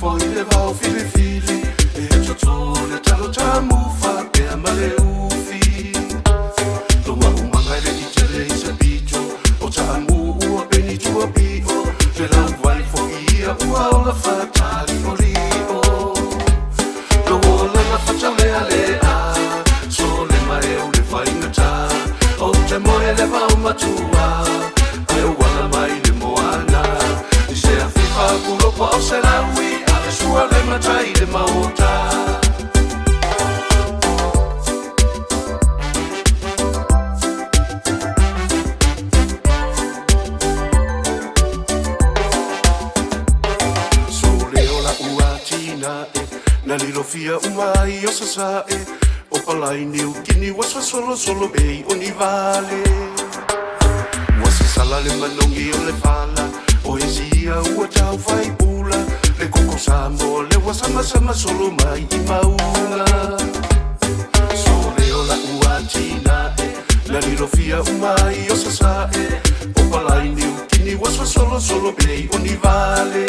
foi le vau fili fili e totole talo tamufa pe amale ufi toma umanga le itele isa bicho o tamu ua peni tua pio le la vai foia ua ola fatali olio lo ola la faccia le alea sole mai o le fai ngata o te moe le vau matua ai ua mai le moana se a fifa kulo po se la ui ale sua le matai le maota na lilo fia umai o sasae o palai ni ukini waswa solo bei o ni vale wasa sala le manongi o le fala o esia ua tau fai pula le koko sambo le wasa masama solo mai i maunga sole o la ua tina na lilo fia umai o sasae o palai ni ukini waswa solo bei o ni vale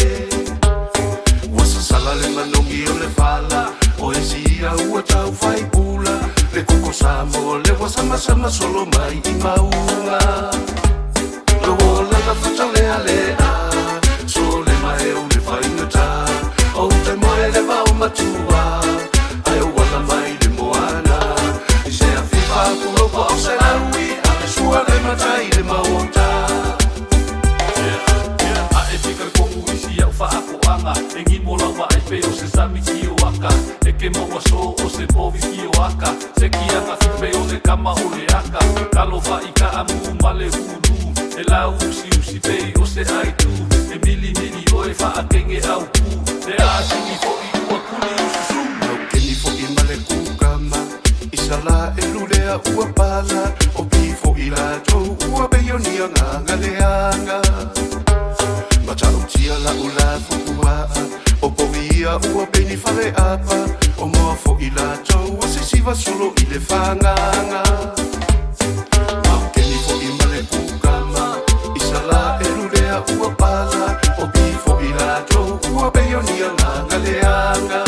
sala le manongi o le fala o esia ua tau fai pula le koko sambo le wasa masama solo mai i maunga lo ola na fata le alea so le mae o le fai ngata o te moe le vau matua ai o wala mai le moana i se a fifa kulo po o se laui a le sua le matai le maota a e fika kongu isi au faa koanga engi mola wa ai pe o se sami ki o aka e ke maua so o se povi ki o aka se ki anga fipe o le kama o le aka kalo fa i ka amu male hulu e la usi pe o se ai tu e mili o e fa akenge au ku le a singi fo i ua kuni ususu au keni fo i male kukama i sala e lulea ua pala o pifo i la tou ua beioni anga le anga Mata utia la ula fukua o povia ua peni fale apa o moa fo i la tau o se siva solo i le whanganga Mau keni fo i male kukama i sala e lulea ua pala o pifo i la tau ua peioni anga le anga